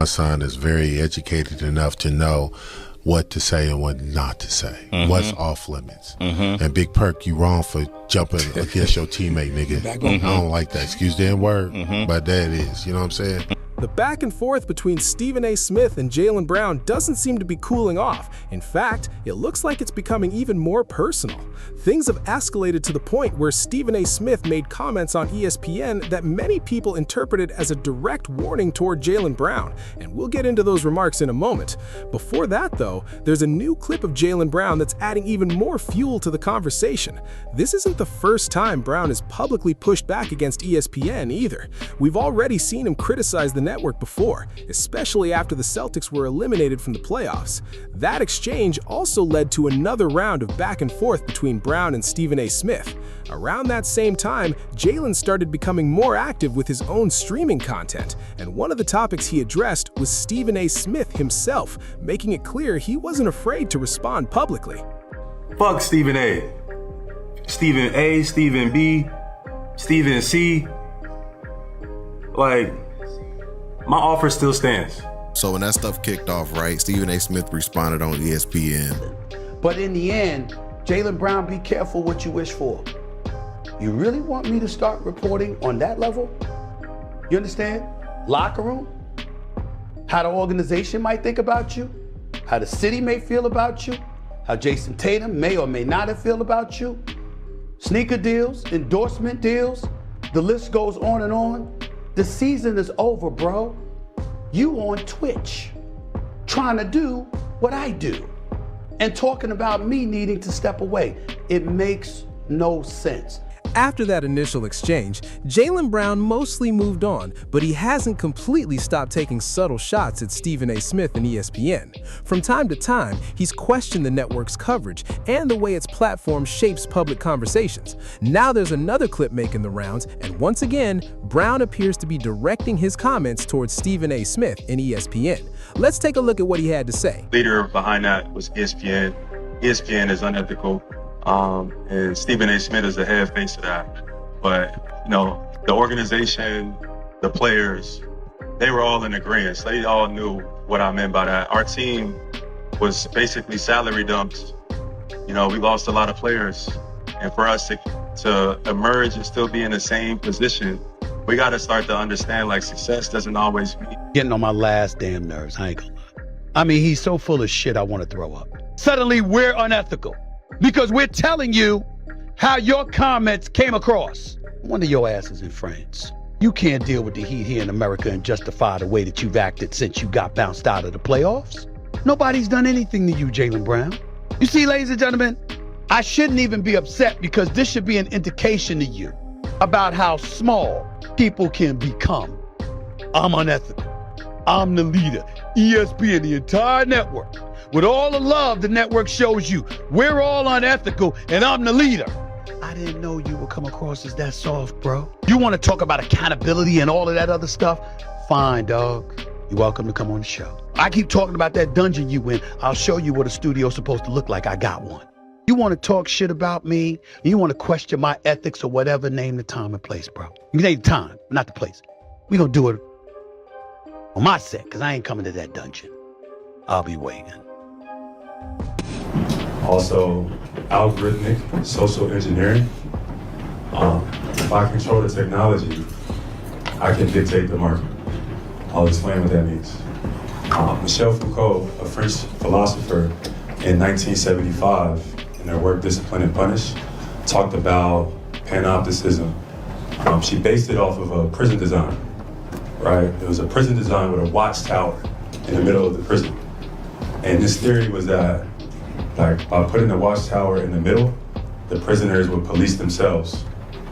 My son is very educated enough to know what to say and what not to say, what's off limits. And Big Perk, you wrong for jumping against your teammate, nigga. I don't like that. Excuse the word, but that is, you know what I'm saying? The back and forth between Stephen A. Smith and Jaylen Brown doesn't seem to be cooling off. In fact, it looks like it's becoming even more personal. Things have escalated to the point where Stephen A. Smith made comments on ESPN that many people interpreted as a direct warning toward Jaylen Brown, and we'll get into those remarks in a moment. Before that, though, there's a new clip of Jaylen Brown that's adding even more fuel to the conversation. This isn't the first time Brown has publicly pushed back against ESPN either. We've already seen him criticize the network before, especially after the Celtics were eliminated from the playoffs. That exchange also led to another round of back and forth between Brown and Stephen A. Smith. Around that same time, Jaylen started becoming more active with his own streaming content, and one of the topics he addressed was Stephen A. Smith himself, making it clear he wasn't afraid to respond publicly. Fuck Stephen A. Stephen A, Stephen B, Stephen C. Like, my offer still stands. So when that stuff kicked off, right, Stephen A. Smith responded on ESPN. But in the end, Jaylen Brown, be careful what you wish for. You really want me to start reporting on that level? You understand? Locker room? How the organization might think about you? How the city may feel about you? How Jason Tatum may or may not have feel about you? Sneaker deals, endorsement deals, the list goes on and on. The season is over, bro. You on Twitch, trying to do what I do, and talking about me needing to step away. It makes no sense. After that initial exchange, Jaylen Brown mostly moved on, but he hasn't completely stopped taking subtle shots at Stephen A. Smith and ESPN. From time to time, he's questioned the network's coverage and the way its platform shapes public conversations. Now there's another clip making the rounds, and once again, Brown appears to be directing his comments towards Stephen A. Smith and ESPN. Let's take a look at what he had to say. Leader behind that was ESPN. ESPN is unethical. And Stephen A. Smith is the head face of that. But, you know, the organization, the players, they were all in agreement. They all knew what I meant by that. Our team was basically salary dumped. You know, we lost a lot of players. And for us to emerge and still be in the same position, we got to start to understand, like, success doesn't always mean Getting on my last damn nerves, I ain't gonna lie. I mean, he's so full of shit I want to throw up. Suddenly, we're unethical. Because we're telling you how your comments came across. One of your asses in France. You can't deal with the heat here in America and justify the way that you've acted since you got bounced out of the playoffs. Nobody's done anything to you, Jaylen Brown. You see, ladies and gentlemen, I shouldn't even be upset because this should be an indication to you about how small people can become. I'm unethical. I'm the leader. ESPN, the entire network. With all the love the network shows you, we're all unethical and I'm the leader. I didn't know you would come across as that soft, bro. You want to talk about accountability and all of that other stuff? Fine, dog. You're welcome to come on the show. I keep talking about that dungeon you in. I'll show you what a studio's supposed to look like. I got one. You want to talk shit about me? You want to question my ethics or whatever? Name the time and place, bro. You name the time, not the place. We gonna do it on my set, because I ain't coming to that dungeon. I'll be waiting. also algorithmic social engineering. If I control the technology, I can dictate the market. I'll explain what that means. Michel Foucault, a French philosopher in 1975, in their work Discipline and Punish, talked about panopticism. She based it off of a prison design, right? It was a prison design with a watchtower in the middle of the prison. And this theory was that, like, by putting the watchtower in the middle, the prisoners would police themselves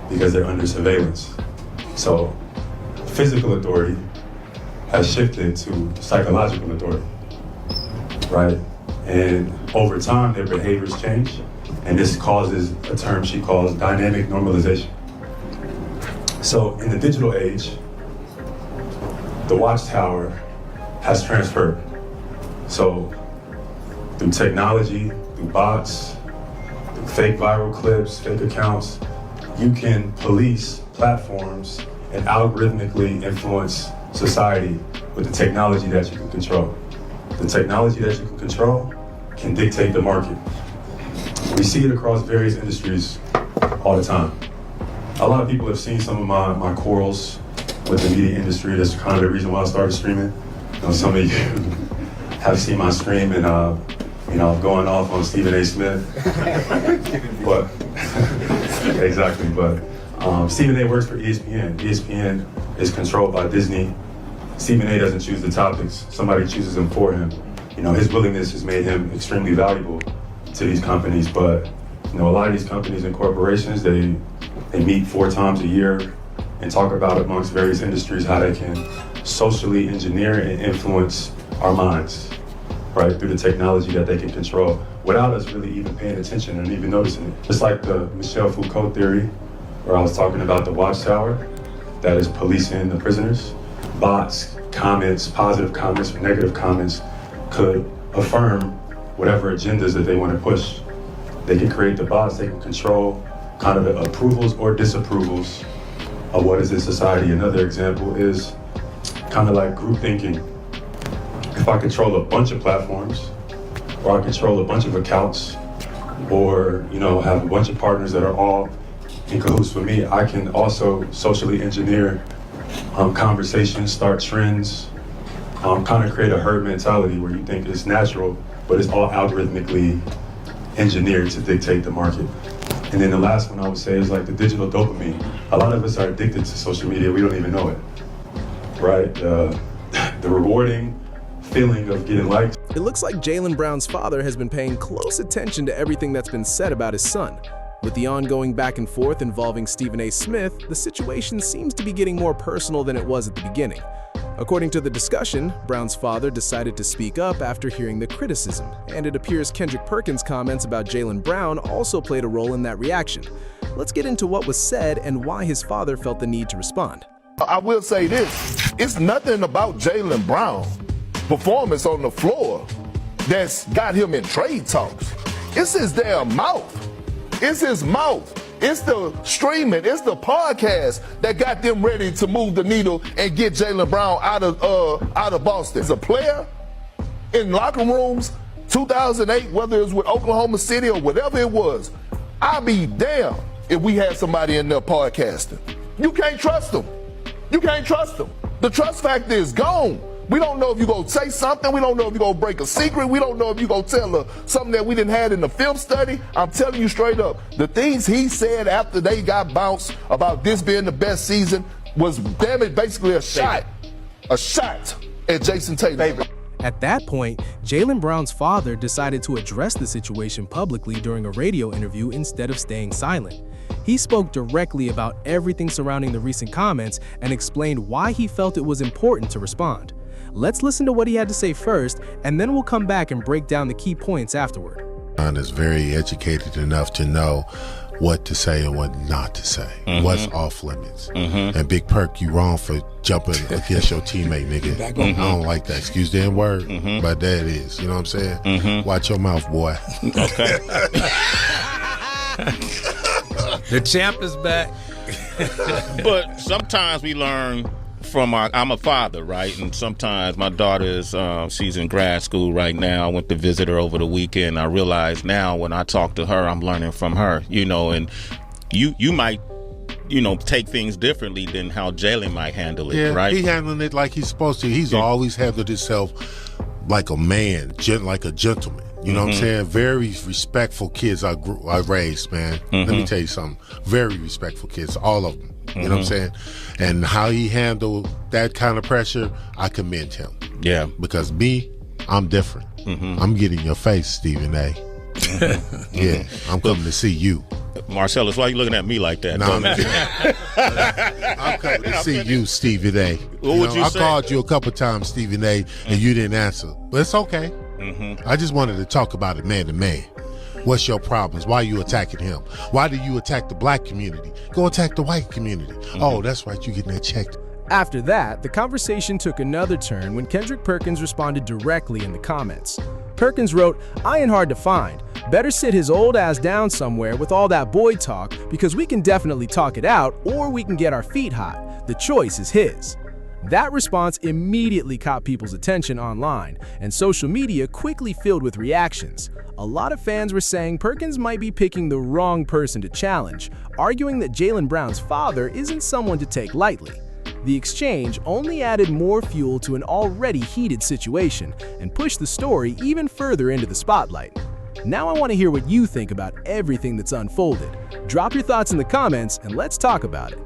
because they're under surveillance. So physical authority has shifted to psychological authority, right? And over time, their behaviors change, and this causes a term she calls dynamic normalization. So in the digital age, the watchtower has transferred. So through technology, through bots, through fake viral clips, fake accounts, you can police platforms and algorithmically influence society with the technology that you can control. The technology that you can control can dictate the market. We see it across various industries all the time. A lot of people have seen some of my quarrels with the media industry. That's kind of the reason why I started streaming. You know, some of you have seen my stream and going off on Stephen A. Smith. But exactly, but Stephen A. works for ESPN. ESPN is controlled by Disney. Stephen A. doesn't choose the topics. Somebody chooses them for him. You know, his willingness has made him extremely valuable to these companies, but you know, a lot of these companies and corporations, they meet 4 times a year and talk about amongst various industries how they can socially engineer and influence our minds, right, through the technology that they can control without us really even paying attention and even noticing it. Just like the Michel Foucault theory, where I was talking about the watchtower that is policing the prisoners. Bots, comments, positive comments or negative comments could affirm whatever agendas that they want to push. They can create the bots, they can control kind of the approvals or disapprovals of what is in society. Another example is kind of like group thinking. If I control a bunch of platforms, or I control a bunch of accounts, or have a bunch of partners that are all in cahoots with me, I can also socially engineer conversations, start trends, kind of create a herd mentality where you think it's natural, but it's all algorithmically engineered to dictate the market. And then the last one I would say is like the digital dopamine. A lot of us are addicted to social media, we don't even know it, right? The rewarding feeling of getting likes. It looks like Jaylen Brown's father has been paying close attention to everything that's been said about his son. With the ongoing back and forth involving Stephen A. Smith, the situation seems to be getting more personal than it was at the beginning. According to the discussion, Brown's father decided to speak up after hearing the criticism, and it appears Kendrick Perkins' comments about Jaylen Brown also played a role in that reaction. Let's get into what was said and why his father felt the need to respond. I will say this, it's nothing about Jaylen Brown's performance on the floor that's got him in trade talks. It's his damn mouth. It's his mouth. It's the streaming, it's the podcast that got them ready to move the needle and get Jaylen Brown out of Boston. As a player in locker rooms, 2008, whether it was with Oklahoma City or whatever it was, I'd be damned if we had somebody in there podcasting. You can't trust them. You can't trust them. The trust factor is gone. We don't know if you're going to say something. We don't know if you're going to break a secret. We don't know if you're going to tell her something that we didn't have in the film study. I'm telling you straight up, the things he said after they got bounced about this being the best season was, damn it, basically a shot at Jason Tatum. At that point, Jaylen Brown's father decided to address the situation publicly during a radio interview instead of staying silent. He spoke directly about everything surrounding the recent comments and explained why he felt it was important to respond. Let's listen to what he had to say first, and then we'll come back and break down the key points afterward. John is very educated enough to know what to say and what not to say, what's off limits. And Big Perk, you wrong for jumping against your teammate, nigga. I don't like that. Excuse the N-word, but that is. You know what I'm saying? Watch your mouth, boy. Okay. The champ is back. But sometimes we learn from I'm a father, right? And sometimes my daughter is, she's in grad school right now. I went to visit her over the weekend. I realize now when I talk to her, I'm learning from her, and you might, take things differently than how Jaylen might handle it, right? He handling it like he's supposed to. He's always handled himself like a man, like a gentleman. You know what I'm saying? Very respectful kids I raised, man. Let me tell you something. Very respectful kids, all of them. You know what I'm saying? And how he handled that kind of pressure, I commend him. Yeah. Because I'm different. I'm getting your face, Stephen A. Yeah, I'm coming to see you. Marcellus, why are you looking at me like that? No, I'm coming to see you, Stephen A. What would you say? I called you a couple times, Stephen A., and you didn't answer. But it's okay. I just wanted to talk about it man to man. What's your problems? Why are you attacking him? Why do you attack the black community? Go attack the white community. Oh, that's right, you getting that checked. After that, the conversation took another turn when Kendrick Perkins responded directly in the comments. Perkins wrote, "I ain't hard to find. Better sit his old ass down somewhere with all that boy talk, because we can definitely talk it out, or we can get our feet hot. The choice is his." That response immediately caught people's attention online, and social media quickly filled with reactions. A lot of fans were saying Perkins might be picking the wrong person to challenge, arguing that Jaylen Brown's father isn't someone to take lightly. The exchange only added more fuel to an already heated situation and pushed the story even further into the spotlight. Now I want to hear what you think about everything that's unfolded. Drop your thoughts in the comments and let's talk about it.